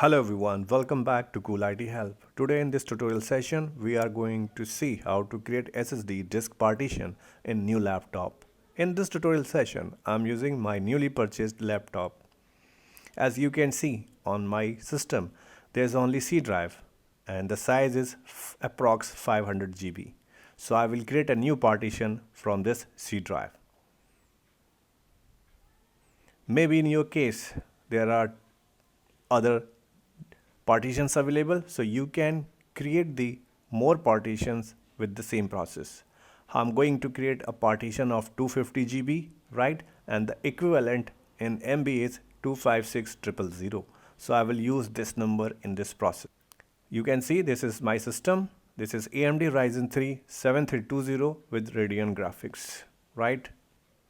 Hello everyone, welcome back to Cool IT Help. Today in this tutorial session, we are going to see how to create SSD disk partition in new laptop. In this tutorial session, I'm using my newly purchased laptop. As you can see on my system, there's only C drive and the size is approx 500 GB. So I will create a new partition from this C drive. Maybe in your case, there are other partitions available, so you can create the more partitions with the same process. I'm going to create a partition of 250 GB, right? And the equivalent in MB is 256000. So I will use this number in this process. You can see this is my system. This is AMD Ryzen 3 7320 with Radeon graphics, right?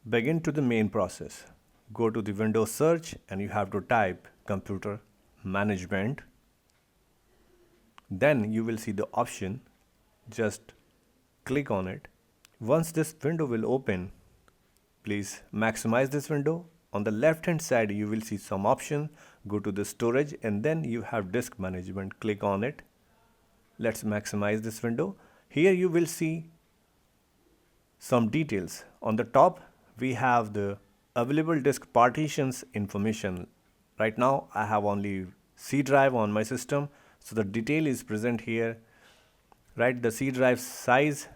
Begin to the main process. Go to the Windows search and you have to type computer management. Then you will see the option, just click on it. Once this window will open, please maximize this window. On the left hand side you will see some option, go to the storage and then you have disk management, click on it. Let's maximize this window. Here you will see some details. On the top we have the available disk partitions information. Right now I have only C drive on my system, so the detail is present here, right? The C drive size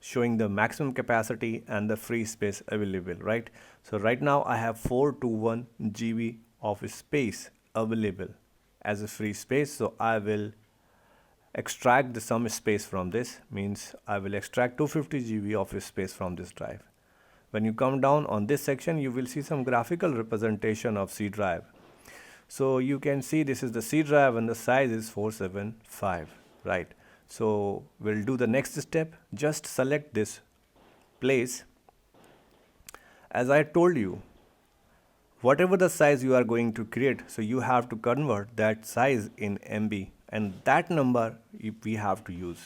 showing the maximum capacity and the free space available, right? So right now I have 421 GB of space available as a free space, so I will extract some space from this, means I will extract 250 GB of space from this drive. When you come down on this section, you will see some graphical representation of C drive. So you can see this is the C drive and the size is 475, right? So we'll do the next step. Just select this place. As I told you, whatever the size you are going to create, so you have to convert that size in MB, and that number we have to use.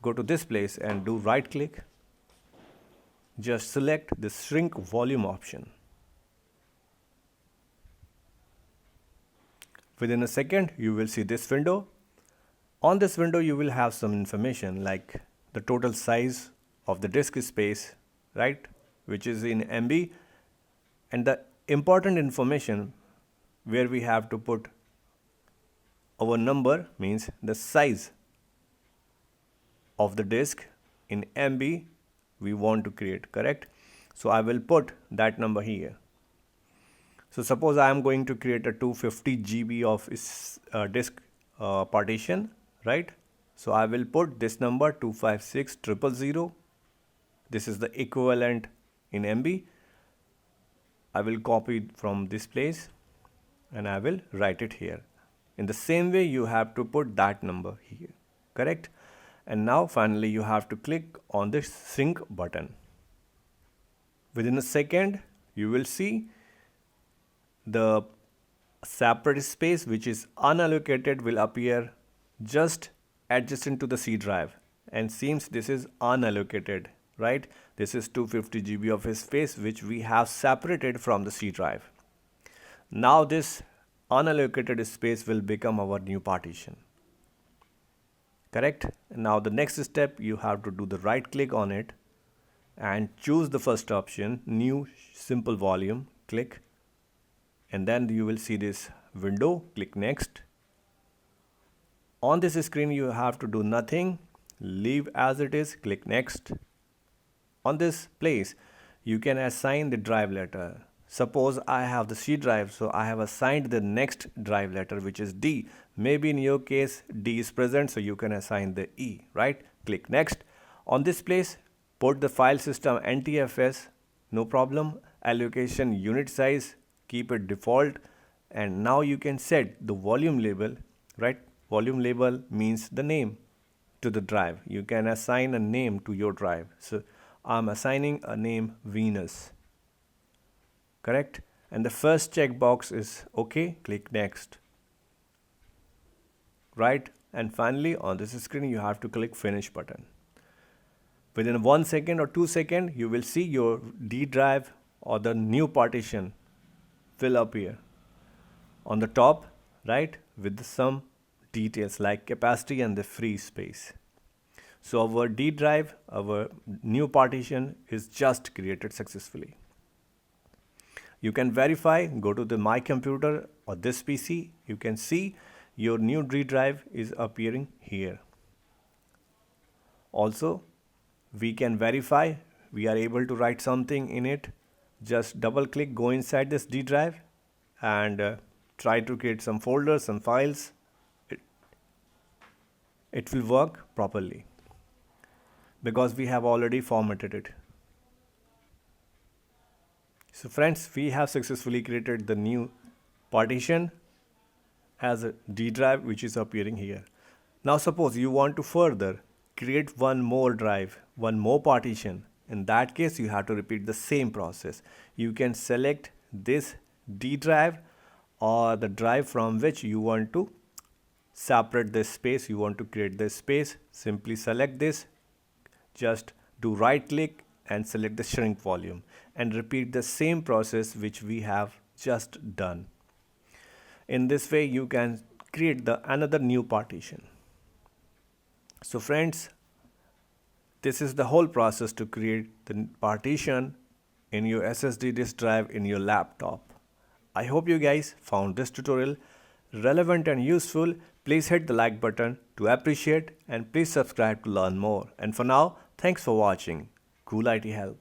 Go to this place and do right click. Just select the shrink volume option. Within a second, you will see this window. On this window, you will have some information like the total size of the disk space, right? Which is in MB, and the important information where we have to put our number, means the size of the disk in MB we want to create, correct? So I will put that number here. So suppose I am going to create a 250 GB of disk partition, right? So I will put this number 256000. This is the equivalent in MB. I will copy it from this place and I will write it here. In the same way, you have to put that number here, correct? And now finally you have to click on this sync button. Within a second, you will see the separate space which is unallocated will appear just adjacent to the C drive, and seems this is unallocated, right? This is 250 GB of space which we have separated from the C drive. Now this unallocated space will become our new partition, correct? Now the next step, you have to do the right click on it and choose the first option, new simple volume, click, and then you will see this window, click next. On this screen you have to do nothing, leave as it is, click next. On this place you can assign the drive letter. Suppose I have the C drive, so I have assigned the next drive letter which is D. Maybe in your case D is present, so you can assign the E, right? Click next. On this place put the file system NTFS, no problem. Allocation unit size, keep it default, and now you can set the volume label, right? Volume label means the name to the drive. You can assign a name to your drive. So I'm assigning a name Venus, correct? And the first checkbox is okay, click next, right? And finally on this screen you have to click finish button. Within 1 second or 2 seconds, you will see your D drive or the new partition will appear. On the top right, with some details like capacity and the free space. So our D drive, our new partition is just created successfully. You can verify, go to the My Computer or this PC, you can see your new D drive is appearing here. Also, we can verify we are able to write something in it. Just double click, go inside this D drive and try to create some folders, some files. It will work properly because we have already formatted it. So friends, we have successfully created the new partition as a D drive which is appearing here. Now suppose you want to further create one more drive, one more partition. In that case, you have to repeat the same process. You can select this D drive or the drive from which you want to separate this space, you want to create this space. Simply select this, just do right click and select the shrink volume and repeat the same process which we have just done. In this way, you can create another new partition. So friends, this is the whole process to create the partition in your SSD disk drive in your laptop. I hope you guys found this tutorial relevant and useful. Please hit the like button to appreciate and please subscribe to learn more. And for now, thanks for watching. Cool IT Help.